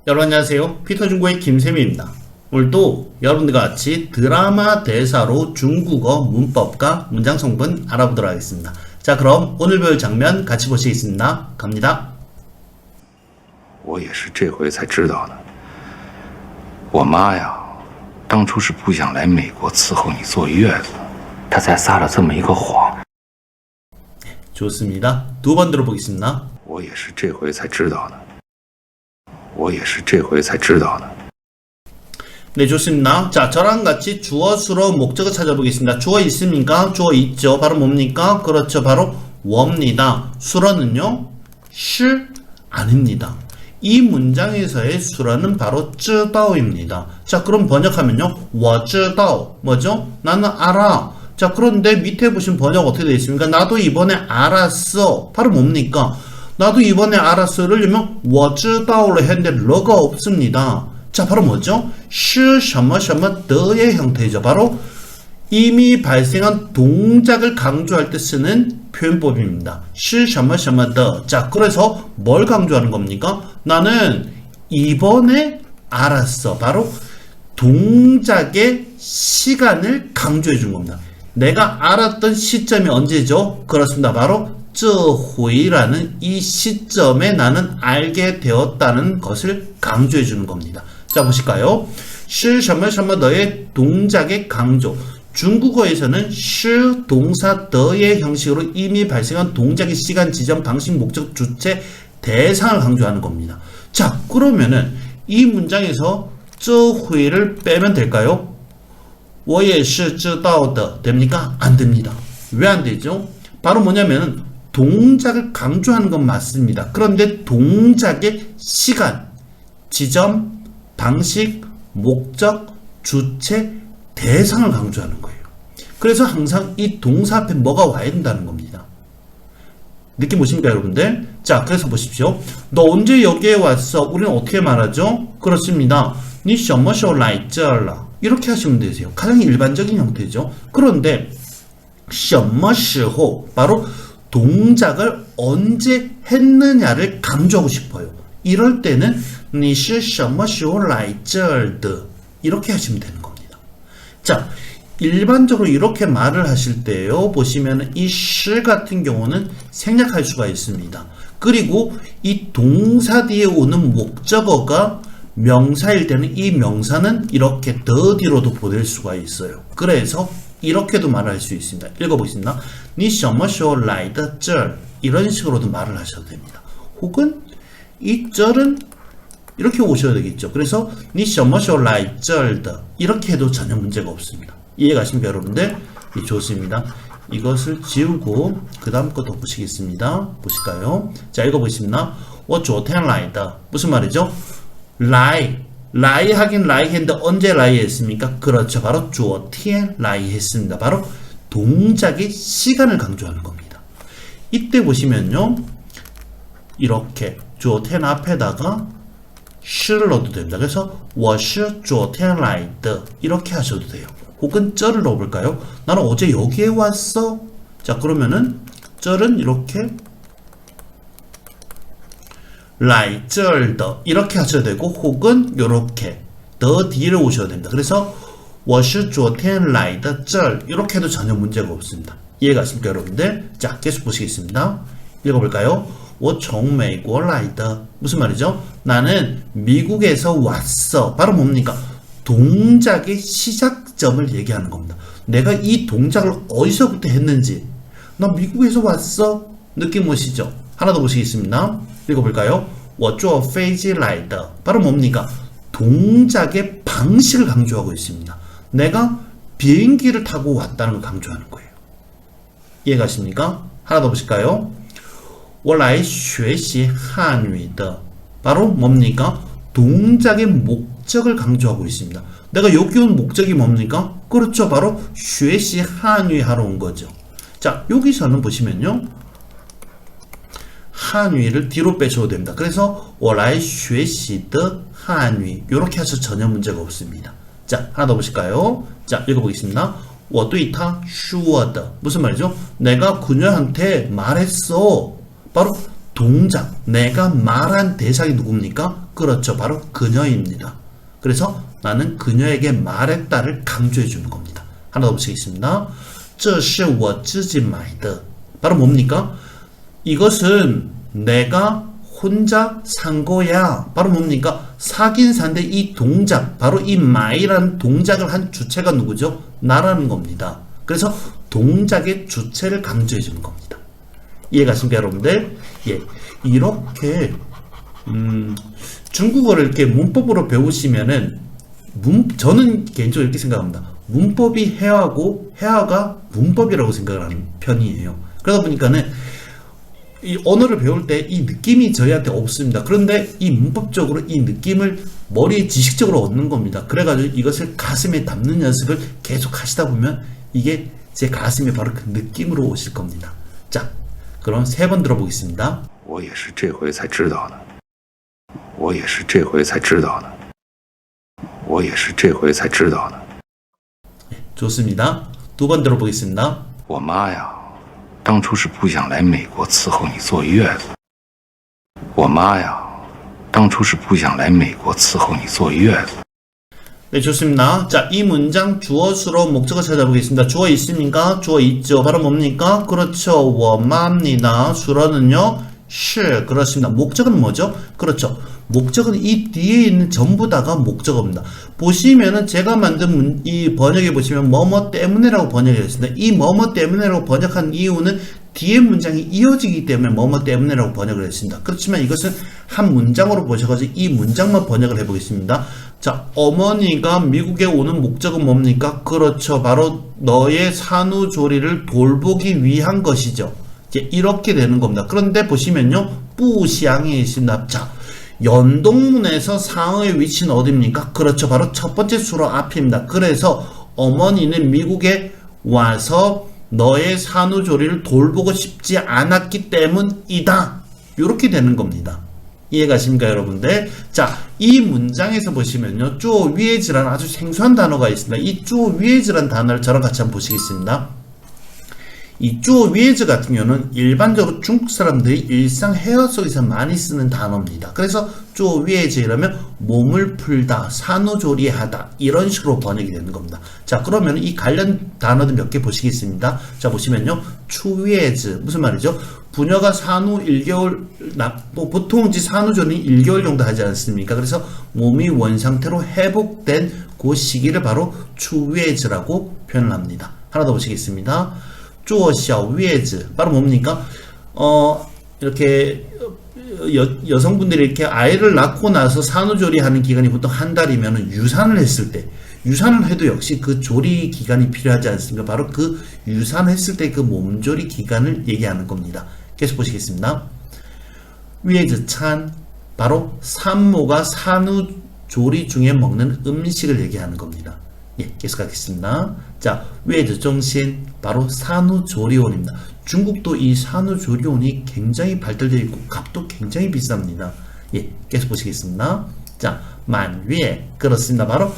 여러분 안녕하세요. 피터중국의 김쌤입니다. 오늘도 여러분들과 같이 드라마 대사로 중국어 문법과 문장 성분 알아보도록 하겠습니다. 자, 그럼 오늘 배울 장면 같이 보시겠습니다. 갑니다. 我也是这回才知道的。我妈呀，当初是不想来美国伺候你坐月子，她才撒了这么一个谎。 좋습니다. 두 번 들어보겠습니다. 我也是这回才知道的。我也是这回才知道的。 네, 좋습니다. 자, 저랑 같이 주어, 수로, 목적어 찾아보겠습니다. 주어 있습니까? 주어 있죠. 바로 뭡니까? 그렇죠. 바로 워입니다. 수로는요? 시 아닙니다. 이 문장에서의 수로는 바로 知道입니다. 자, 그럼 번역하면요. 我知道 뭐죠? 나는 알아. 자, 그런데 밑에 보신 번역 어떻게 되어 있습니까? 나도 이번에 알았어. 바로 뭡니까? 나도 이번에 알았어를 넣으면 我知道了 했는데 러가 없습니다. 자, 바로 뭐죠? 是什么什么的의 형태죠. 바로 이미 발생한 동작을 강조할 때 쓰는 표현법입니다. 是什么什么的. 자, 그래서 뭘 강조하는 겁니까? 나는 이번에 알았어. 바로 동작의 시간을 강조해 준 겁니다. 내가 알았던 시점이 언제죠? 그렇습니다. 바로 这回라는 이 시점에 나는 알게 되었다는 것을 강조해 주는 겁니다. 자, 보실까요? 是什么什么的의 동작의 강조. 중국어에서는 是 동사 더의 형식으로 이미 발생한 동작의 시간, 지점, 방식, 목적, 주체, 대상을 강조하는 겁니다. 자, 그러면은 이 문장에서 这回를 빼면 될까요? 我也是知道的 됩니까? 안 됩니다. 왜 안 되죠? 바로 뭐냐면은 동작을 강조하는 건 맞습니다. 그런데 동작의 시간, 지점, 방식, 목적, 주체, 대상을 강조하는 거예요. 그래서 항상 이 동사 앞에 뭐가 와야 된다는 겁니다. 느낌 오십니까, 여러분들? 자, 그래서 보십시오. 너 언제 여기에 왔어? 우리는 어떻게 말하죠? 그렇습니다. 你什么时候来这了? 이렇게 하시면 되세요. 가장 일반적인 형태죠. 그런데 什么时候 바로 동작을 언제 했느냐를 강조하고 싶어요. 이럴 때는 你是什么时候来这的 이렇게 하시면 되는 겁니다. 자, 일반적으로 이렇게 말을 하실 때요. 보시면 이 시 같은 경우는 생략할 수가 있습니다. 그리고 이 동사 뒤에 오는 목적어가 명사일 때는 이 명사는 이렇게 더 뒤로도 보낼 수가 있어요. 그래서 이렇게도 말할 수 있습니다. 읽어보겠습니다. 你什么时候来的这儿 이런 식으로도 말을 하셔도 됩니다. 혹은 이 절은 이렇게 오셔야 되겠죠. 그래서 你什么时候来这儿的 이렇게 해도 전혀 문제가 없습니다. 이해가십니까, 여러분들? 네, 좋습니다. 이것을 지우고 그 다음 것도 보시겠습니다. 보실까요? 자, 읽어보겠습니다. 我昨天来的 무슨 말이죠? 라이 하긴 라이 했는데 언제 라이 했습니까? 그렇죠. 바로 昨天 라이 했습니다. 바로 동작의 시간을 강조하는 겁니다. 이때 보시면요. 이렇게 昨天앞에다가 是를 넣어도 됩니다. 그래서 我是昨天来的 이렇게 하셔도 돼요. 혹은 这를 넣어볼까요? 나는 어제 여기에 왔어. 자, 그러면은 这는 이렇게 来这儿的 이렇게 하셔도 되고 혹은 이렇게 더 뒤를 오셔도 됩니다. 그래서 我是昨天来的这儿 이렇게 해도 전혀 문제가 없습니다. 이해가십니까, 여러분들? 자, 계속 보시겠습니다. 읽어볼까요? 我从美国来的 무슨 말이죠? 나는 미국에서 왔어. 바로 뭡니까? 동작의 시작점을 얘기하는 겁니다. 내가 이 동작을 어디서부터 했는지. 나 미국에서 왔어. 느낌 오시죠? 하나 더 보시겠습니다. 읽어볼까요? 我坐飞机来的 바로 뭡니까? 동작의 방식을 강조하고 있습니다. 내가 비행기를 타고 왔다는 걸 강조하는 거예요. 이해가십니까? 하나 더 보실까요? 我来学习汉语的 바로 뭡니까? 동작의 목적을 강조하고 있습니다. 내가 여기 온 목적이 뭡니까? 그렇죠. 바로 学习汉语 하러 온 거죠. 자, 여기서는 보시면요. 한위를 뒤로 빼셔도 됩니다. 그래서 我来学习的汉语 이렇게 해서 전혀 문제가 없습니다. 자, 하나 더 보실까요? 자, 읽어보겠습니다. 我对他说的 무슨 말이죠? 내가 그녀한테 말했어. 바로 동작, 내가 말한 대상이 누굽니까? 그렇죠. 바로 그녀입니다. 그래서 나는 그녀에게 말했다를 강조해 주는 겁니다. 하나 더 보시겠습니다. 这是我自己买的. 바로 뭡니까? 이것은 내가 혼자 산 거야. 바로 뭡니까? 사긴 산데 이 동작, 바로 이 마이라는 동작을 한 주체가 누구죠? 나라는 겁니다. 그래서 동작의 주체를 강조해 주는 겁니다. 이해가십니까, 여러분들? 예, 이렇게 중국어를 이렇게 문법으로 배우시면은 저는 개인적으로 이렇게 생각합니다. 문법이 회화고 회화가 문법이라고 생각을 하는 편이에요. 그러다 보니까는 이 언어를 배울 때 이 느낌이 저희한테 없습니다. 그런데 이 문법적으로 이 느낌을 머리에 지식적으로 얻는 겁니다. 그래가지고 이것을 가슴에 담는 연습을 계속 하시다 보면 이게 제 가슴에 바로 그 느낌으로 오실 겁니다. 자, 그럼 3번 들어보겠습니다. 我也是这回才知道的，我也是这回才知道的，我也是这回才知道的。 좋습니다. 2번 들어보겠습니다. 我妈呀，当初是不想来美国伺候你坐月子。我妈呀，当初是不想来美国伺候你坐月子。 네, 좋습니다. 자, 이 문장 주어, 수로, 목적어 찾아보겠습니다. 주어 있습니까? 주어 있죠. 바로 뭡니까? 그렇죠. 我妈입니다. 수로는요? 是. 그렇습니다. 목적은 뭐죠? 그렇죠. 목적은 이 뒤에 있는 전부 다가 목적어입니다. 보시면은 제가 만든 이 번역에 보시면 뭐뭐 때문에라고 번역했습니다. 이 뭐뭐 때문에라고 번역한 이유는 뒤에 문장이 이어지기 때문에 뭐뭐 때문에라고 번역을 했습니다. 그렇지만 이것은 한 문장으로 보셔가지고 이 문장만 번역을 해보겠습니다. 자, 어머니가 미국에 오는 목적은 뭡니까? 그렇죠. 바로 너의 산후조리를 돌보기 위한 것이죠. 이렇게 되는 겁니다. 그런데 보시면요, 뿌시앙에 있습니다. 자, 연동문에서 상어의 위치는 어디입니까? 그렇죠. 바로 첫 번째 수로 앞입니다. 그래서 어머니는 미국에 와서 너의 산후조리를 돌보고 싶지 않았기 때문이다. 이렇게 되는 겁니다. 이해가십니까, 여러분들? 자, 이 문장에서 보시면요, 쪼 위에즈라는 아주 생소한 단어가 있습니다. 이 쪼 위에즈라는 단어를 저랑 같이 한번 보시겠습니다. 이 쪼 위에즈 같은 경우는 일반적으로 중국 사람들이 일상 회화 속에서 많이 쓰는 단어입니다. 그래서 쪼 위에즈 이러면 몸을 풀다, 산후조리하다 이런 식으로 번역이 되는 겁니다. 자, 그러면 이 관련 단어들 몇 개 보시겠습니다. 자, 보시면요, 추위에즈 무슨 말이죠? 부녀가 산후 1개월, 보통 이제 산후조리는 1개월 정도 하지 않습니까? 그래서 몸이 원상태로 회복된 그 시기를 바로 추위에즈라고 표현을 합니다. 하나 더 보시겠습니다. 坐小月子 바로 뭡니까? 이렇게 여성분들이 이렇게 아이를 낳고 나서 산후조리하는 기간이 보통 한 달이면 유산을 했을 때, 유산을 해도 역시 그 조리 기간이 필요하지 않습니까? 바로 그 유산을 했을 때 그 몸조리 기간을 얘기하는 겁니다. 계속 보시겠습니다. 위에즈 찬, 바로 산모가 산후조리 중에 먹는 음식을 얘기하는 겁니다. 예, 계속하겠습니다. 자, 위에즈 정신, 바로 산후조리원입니다. 중국도 이 산후조리원이 굉장히 발달되어 있고 값도 굉장히 비쌉니다. 예, 계속 보시겠습니다. 자, 만위에, 그렇습니다. 바로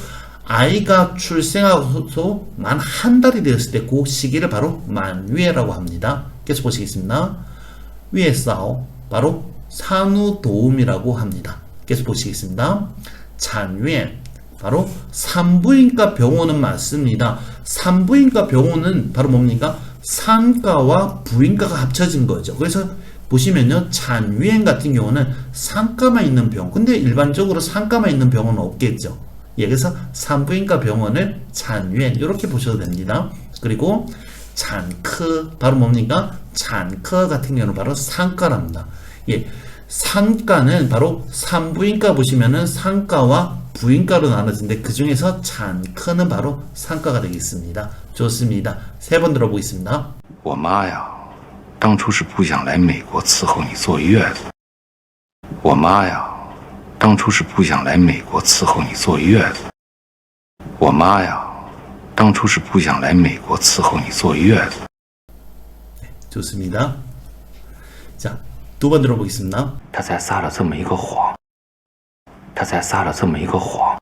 아이가 출생하고서 만 한 달이 되었을 때 그 시기를 바로 만위에라고 합니다. 계속 보시겠습니다. 위에싸오, 바로 산후도움이라고 합니다. 계속 보시겠습니다. 잔위에, 바로 산부인과 병원은 맞습니다. 산부인과 병원은 바로 뭡니까? 산과와 부인과가 합쳐진 거죠. 그래서 보시면요, 잔위엔 같은 경우는 산과만 있는 병원. 근데 일반적으로 산과만 있는 병원은 없겠죠. 예, 그래서 산부인과 병원을 잔위엔 이렇게 보셔도 됩니다. 그리고 잔크, 바로 뭡니까? 잔크 같은 경우는 바로 산과랍니다. 예, 산과는 바로 산부인과 보시면은 산과와 부인과로 나눠지는데 그 중에서 잔크는 바로 산과가 되겠습니다. 좋습니다. 3번 들어보겠습니다. 我妈呀，当初是不想来美国伺候你坐月子。我妈呀，当初是不想来美国伺候你坐月子。我妈呀，当初是不想来美国伺候你坐月子。 좋습니다. 자, 2번 들어보겠습니다. 他才撒了这么一个谎，他才撒了这么一个谎。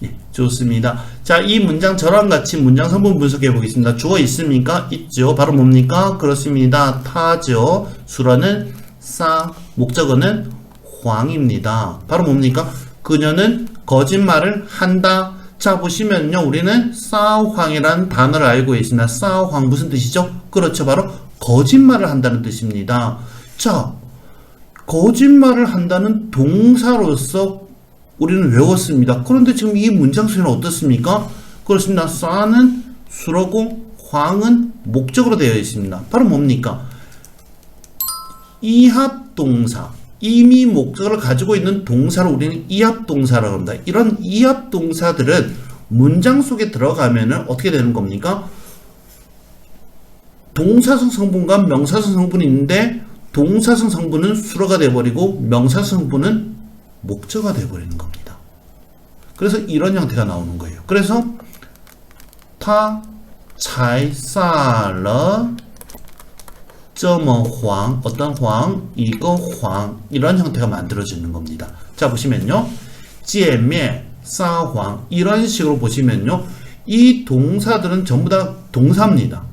예, 좋습니다. 자, 이 문장 저랑 같이 문장 성분 분석해 보겠습니다. 주어 있습니까? 있죠. 바로 뭡니까? 그렇습니다. 타죠. 수라는 싸 목적어는 황입니다. 바로 뭡니까? 그녀는 거짓말을 한다. 자 보시면요 우리는 싸황이라는 단어를 알고 있습니다. 싸황 무슨 뜻이죠? 그렇죠 바로 거짓말을 한다는 뜻입니다. 자 거짓말을 한다는 동사로서 우리는 외웠습니다. 그런데 지금 이 문장 소리는 어떻습니까? 그렇습니다. 싸는 수로고 황은 목적으로 되어 있습니다. 바로 뭡니까? 이합동사 이미 목적어를 가지고 있는 동사를 우리는 이합동사라고 합니다. 이런 이합동사들은 문장 속에 들어가면은 어떻게 되는 겁니까? 동사성 성분과 명사성 성분이 있는데 동사성 성분은 수로가 되어버리고 명사성 성분은 목적어가 되어버리는 겁니다. 그래서 이런 형태가 나오는 거예요. 그래서 타 잘 싸러 这么黄 어떤 황 이거 황 이런 형태가 만들어지는 겁니다. 자 보시면요 见面 싸황 이런 식으로 보시면요 이 동사들은 전부 다 동사입니다.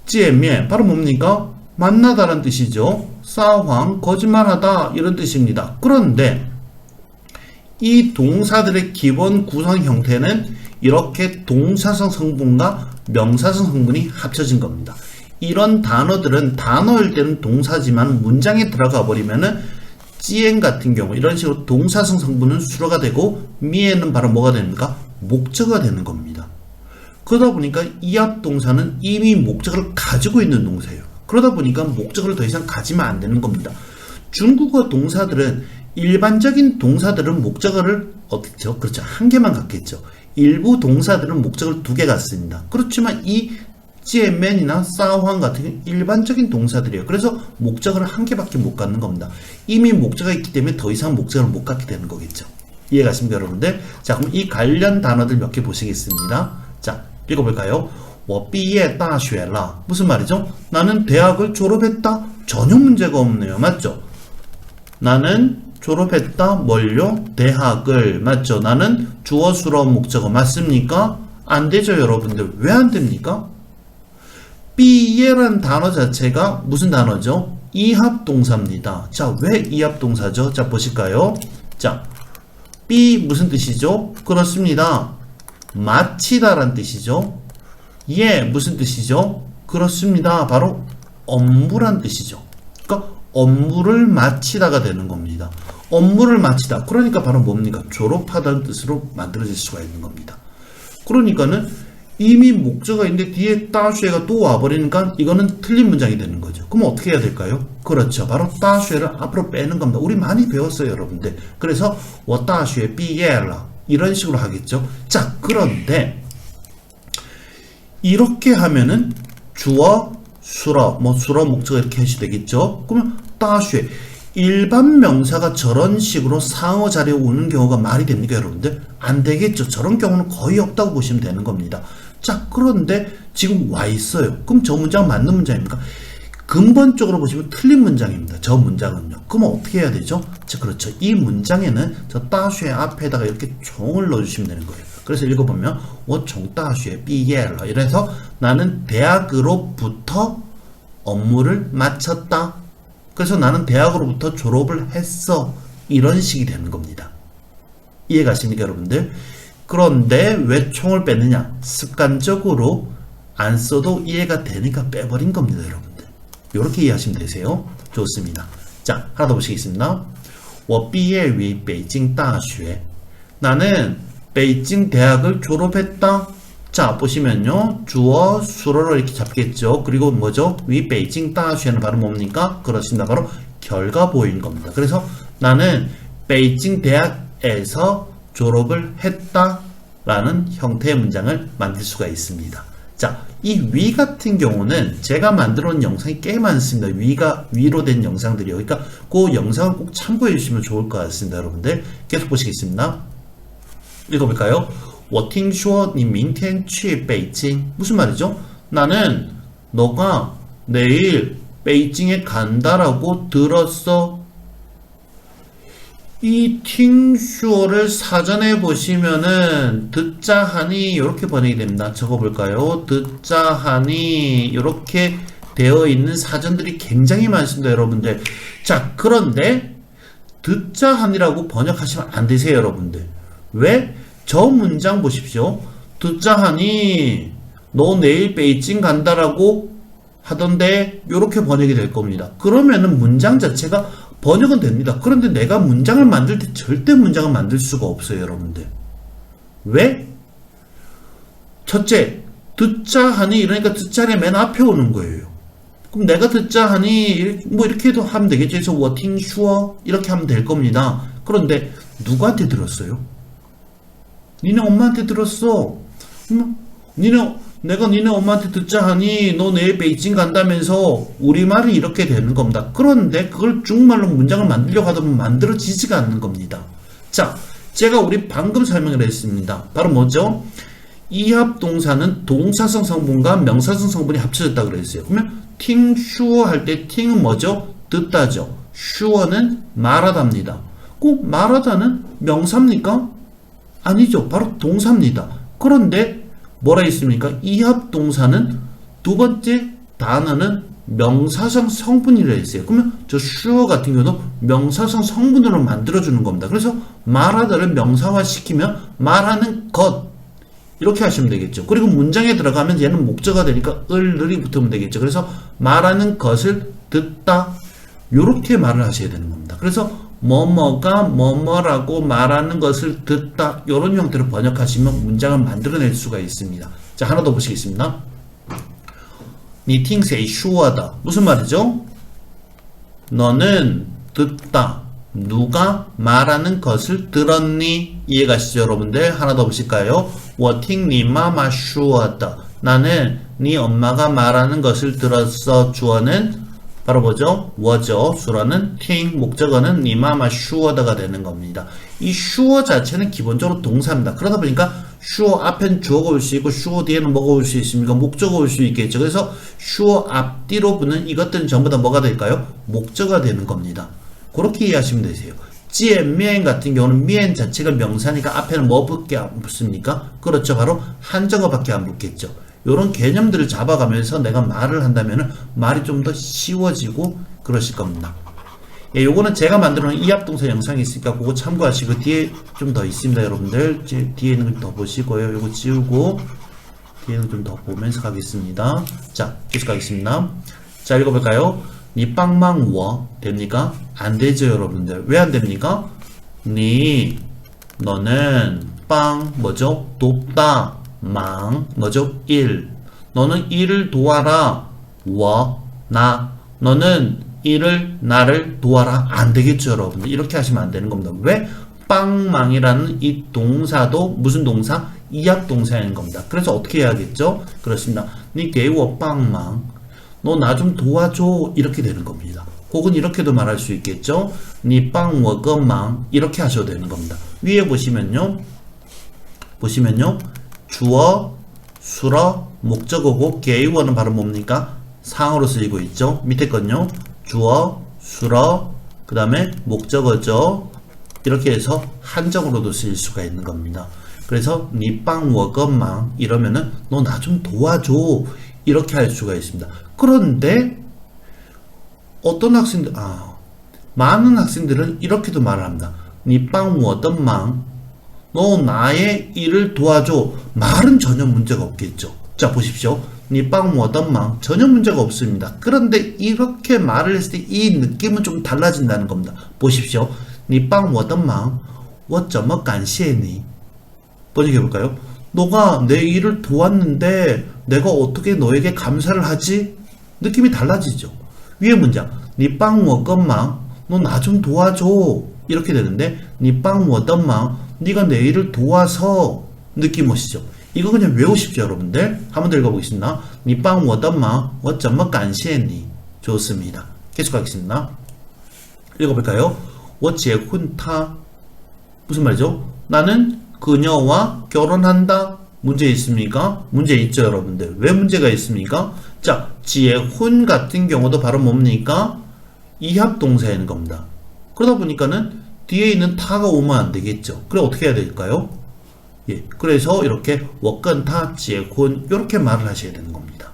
见面 바로 뭡니까? 만나다라는 뜻이죠. 싸황 거짓말하다 이런 뜻입니다. 그런데 이 동사들의 기본 구성 형태는 이렇게 동사성 성분과 명사성 성분이 합쳐진 겁니다. 이런 단어들은 단어일 때는 동사지만 문장에 들어가 버리면은 찌엔 같은 경우 이런 식으로 동사성 성분은 수로가 되고 미에는 바로 뭐가 됩니까? 목적어가 되는 겁니다. 그러다 보니까 이합 동사는 이미 목적어를 가지고 있는 동사예요. 그러다 보니까 목적어를 더 이상 가지면 안 되는 겁니다. 중국어 동사들은 일반적인 동사들은 목적어를 어떻죠? 그렇죠. 한 개만 갖겠죠. 일부 동사들은 목적어를 두 개 갖습니다. 그렇지만 이 见面이나 싸황 같은 경우는 일반적인 동사들이에요. 그래서 목적어를 한 개밖에 못 갖는 겁니다. 이미 목적어가 있기 때문에 더 이상 목적어를 못 갖게 되는 거겠죠. 이해가십니까 여러분들? 자 그럼 이 관련 단어들 몇 개 보시겠습니다. 자 읽어볼까요? 我毕业大学了 무슨 말이죠? 나는 대학을 졸업했다. 전혀 문제가 없네요. 맞죠? 나는 졸업했다. 뭘요? 대학을. 맞죠? 나는 주어 수로 목적어 맞습니까? 안 되죠 여러분들. 왜 안 됩니까? 毕业라는 단어 자체가 무슨 단어죠? 이합동사입니다. 자, 왜 이합동사죠? 자, 보실까요? 자, 비 무슨 뜻이죠? 그렇습니다. 마치다 라는 뜻이죠. 예 무슨 뜻이죠? 그렇습니다. 바로 업무란 뜻이죠. 그러니까 업무를 마치다가 되는 겁니다. 업무를 마치다. 그러니까 바로 뭡니까? 졸업하다는 뜻으로 만들어질 수가 있는 겁니다. 그러니까는 이미 목적어가 있는데 뒤에 따쉐가 또 와버리니까 이거는 틀린 문장이 되는 거죠. 그럼 어떻게 해야 될까요? 그렇죠. 바로 따쉐를 앞으로 빼는 겁니다. 우리 많이 배웠어요 여러분들. 그래서 我大学毕业了 이런 식으로 하겠죠. 자 그런데 이렇게 하면은 주어 수러 뭐 수러 목적어 이렇게 해시 되겠죠. 그러면 大学 일반 명사가 저런 식으로 상어 자리에 오는 경우가 말이 됩니까 여러분들? 안 되겠죠. 저런 경우는 거의 없다고 보시면 되는 겁니다. 자 그런데 지금 와 있어요. 그럼 저 문장 맞는 문장입니까? 근본적으로 보시면 틀린 문장입니다. 저 문장은요. 그럼 어떻게 해야 되죠? 자 그렇죠. 이 문장에는 저 따쉐 앞에다가 이렇게 종을 넣어주시면 되는 거예요. 그래서 읽어보면 我从大学毕业了 이래서 나는 대학으로부터 업무를 마쳤다. 그래서 나는 대학으로부터 졸업을 했어. 이런 식이 되는 겁니다. 이해가십니까 여러분들? 그런데 왜 총을 뺐느냐? 습관적으로 안 써도 이해가 되니까 빼버린 겁니다 여러분들. 이렇게 이해하시면 되세요. 좋습니다. 자 하나 더 보시겠습니다. 我毕业于北京大学 나는 베이징 대학을 졸업했다. 자 보시면요 주어 수로로 이렇게 잡겠죠. 그리고 뭐죠? 위 베이징 다시에는 바로 뭡니까? 그렇습니다. 바로 결과보인 겁니다. 그래서 나는 베이징 대학에서 졸업을 했다 라는 형태의 문장을 만들 수가 있습니다. 자 이 위 같은 경우는 제가 만들어 놓은 영상이 꽤 많습니다. 위로 된 영상들이요. 그러니까 그 영상을 꼭 참고해 주시면 좋을 것 같습니다. 여러분들 계속 보시겠습니다. 읽어볼까요? 我听说你明天去北京 무슨 말이죠? 나는 너가 내일 베이징에 간다라고 들었어. 이 팅쇼를 사전에 보시면은 듣자 하니 이렇게 번역이 됩니다. 적어볼까요? 듣자 하니 이렇게 되어 있는 사전들이 굉장히 많습니다, 여러분들. 자, 그런데 듣자 하니라고 번역하시면 안 되세요, 여러분들. 왜? 저 문장 보십시오. 듣자 하니 너 내일 베이징 간다라고 하던데 요렇게 번역이 될 겁니다. 그러면은 문장 자체가 번역은 됩니다. 그런데 내가 문장을 만들 때 절대 문장을 만들 수가 없어요, 여러분들. 왜? 첫째, 듣자 하니 이러니까 듣자의 맨 앞에 오는 거예요. 그럼 내가 듣자 하니 뭐 이렇게 해도 하면 되겠죠. 그래서 我听说 이렇게 하면 될 겁니다. 그런데 누구한테 들었어요? 니네 엄마한테 들었어. 내가 니네 엄마한테 듣자 하니 너 내일 베이징 간다면서 우리말은 이렇게 되는 겁니다. 그런데 그걸 중국말로 문장을 만들려고 하다 보면 만들어지지가 않는 겁니다. 자, 제가 우리 방금 설명을 했습니다. 바로 뭐죠? 이합동사는 동사성 성분과 명사성 성분이 합쳐졌다 그랬어요. 그러면 팅 슈어 할 때 팅은 뭐죠? 듣다죠. 슈어는 말하다입니다. 꼭 말하다는 명사입니까? 아니죠. 바로 동사입니다. 그런데 뭐라 했습니까? 이합동사는 두 번째 단어는 명사성 성분이라 했어요. 그러면 저 슈어 같은 경우도 명사성 성분으로 만들어주는 겁니다. 그래서 말하다를 명사화 시키면 말하는 것 이렇게 하시면 되겠죠. 그리고 문장에 들어가면 얘는 목적어가 되니까 을이 붙으면 되겠죠. 그래서 말하는 것을 듣다 이렇게 말을 하셔야 되는 겁니다. 그래서 뭐뭐가 뭐뭐라고 말하는 것을 듣다 이런 형태로 번역하시면 문장을 만들어낼 수가 있습니다. 자, 하나 더 보시겠습니다. 你听谁说的 무슨 말이죠? 너는 듣다. 누가 말하는 것을 들었니? 이해가시죠, 여러분들? 하나 더 보실까요? 我听你妈妈说的 나는 네 엄마가 말하는 것을 들었어. 주어는 바로 뭐죠? 워죠. 수어는 팅, 목적어는 니 마마 슈어다가 되는 겁니다. 이 슈어 자체는 기본적으로 동사입니다. 그러다 보니까 슈어 앞엔 주어가 올 수 있고 슈어 뒤에는 뭐가 올 수 있습니까? 목적어가 올 수 있겠죠. 그래서 슈어 앞뒤로 붙는 이것들은 전부 다 뭐가 될까요? 목적어가 되는 겁니다. 그렇게 이해하시면 되세요. 찌엔 같은 경우는 미엔 자체가 명사니까 앞에는 뭐밖에 안 붙습니까? 그렇죠. 바로 한정어밖에 안 붙겠죠. 이런 개념들을 잡아가면서 내가 말을 한다면 말이 좀 더 쉬워지고 그러실 겁니다. 예, 요거는 제가 만들어 놓은 이합동사 영상이 있으니까 그거 참고하시고 뒤에 좀 더 있습니다, 여러분들. 뒤에 있는 걸 더 보시고요. 요거 지우고 뒤에는 좀 더 보면서 가겠습니다. 자, 계속 가겠습니다. 자, 읽어볼까요? 니 빵망 워 됩니까? 안 되죠, 여러분들. 왜 안 됩니까? 니 너는 빵 뭐죠? 돕다 망 뭐죠? 일 너는 일을 도와라. 나 너는 일을 나를 도와라. 안 되겠죠, 여러분들. 이렇게 하시면 안 되는 겁니다. 왜? 빵망이라는 이 동사도 무슨 동사? 이합동사인 겁니다. 그래서 어떻게 해야겠죠? 그렇습니다. 니给我빵망 너 나 좀 도와줘. 이렇게 되는 겁니다. 혹은 이렇게도 말할 수 있겠죠. 니 빵我个忙 이렇게 하셔도 되는 겁니다. 위에 보시면요. 주어, 수어, 목적어고 게이워는 바로 뭡니까? 상어로 쓰이고 있죠. 밑에 건요. 주어, 수어, 그 다음에 목적어죠. 이렇게 해서 한정으로도 쓰일 수가 있는 겁니다. 그래서 니 빵我个忙 이러면은 너 나 좀 도와줘. 이렇게 할 수가 있습니다. 그런데 어떤 학생들 많은 학생들은 이렇게도 말을 합니다. 니 빵我的忙 너 나의 일을 도와줘. 말은 전혀 문제가 없겠죠. 자, 보십시오. 니 빵我的忙 전혀 문제가 없습니다. 그런데 이렇게 말을 했을 때 이 느낌은 좀 달라진다는 겁니다. 보십시오. 니 빵我的忙我怎么感谢你 번역해 볼까요? 너가 내 일을 도왔는데 내가 어떻게 너에게 감사를 하지? 느낌이 달라지죠. 위에 문장 니 빵我个忙 너 나 좀 도와줘. 이렇게 되는데 니 빵我的忙 네가 내 일을 도와서 느낌 오시죠? 이거 그냥 외우십시오, 여러분들. 한번 더 읽어보겠습니다. 니 빵我的忙我怎么感谢你 좋습니다. 계속 가겠습니다. 읽어볼까요? 我结婚他 무슨 말이죠? 나는 그녀와 결혼한다. 문제 있습니까? 문제 있죠, 여러분들. 왜 문제가 있습니까? 자, 지혜훈 같은 경우도 바로 뭡니까? 이합동사인 겁니다. 그러다 보니까는 뒤에 있는 타가 오면 안 되겠죠. 그래 어떻게 해야 될까요? 예, 그래서 이렇게 워건타 지혜훈 이렇게 말을 하셔야 되는 겁니다.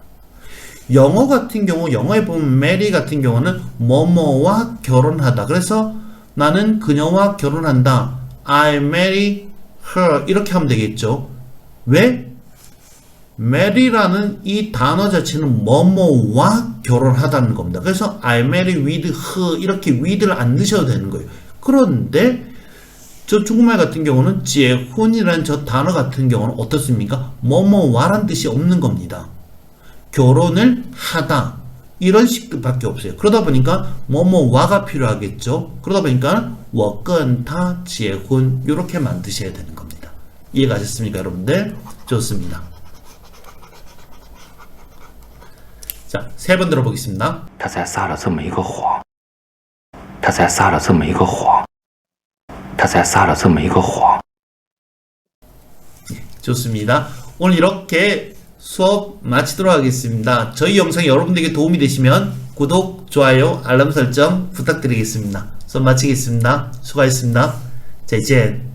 영어 같은 경우, 영어에 보면 marry 같은 경우는 뭐뭐와 결혼하다. 그래서 나는 그녀와 결혼한다. I marry her. 이렇게 하면 되겠죠. 왜? marry라는 이 단어 자체는 뭐뭐와 결혼하다는 겁니다. 그래서 I marry with her. 이렇게 with를 안 넣으셔도 되는 거예요. 그런데 저 중국말 같은 경우는结婚이라는 저 단어 같은 경우는 어떻습니까? 뭐뭐와란 뜻이 없는 겁니다. 결혼을 하다 이런 식밖에 없어요. 그러다 보니까 뭐뭐와가 필요하겠죠. 그러다 보니까 我跟他结婚 이렇게 만드셔야 되는 겁니다. 이해가 되셨습니까, 여러분들? 좋습니다. 자, 3번 들어보겠습니다. 他才撒了这么一个谎，他才撒了这么一个谎，他才撒了这么一个谎。 좋습니다. 오늘 이렇게 수업 마치도록 하겠습니다. 저희 영상이 여러분들에게 도움이 되시면 구독, 좋아요, 알람 설정 부탁드리겠습니다. 수업 마치겠습니다. 수고하셨습니다. 再见.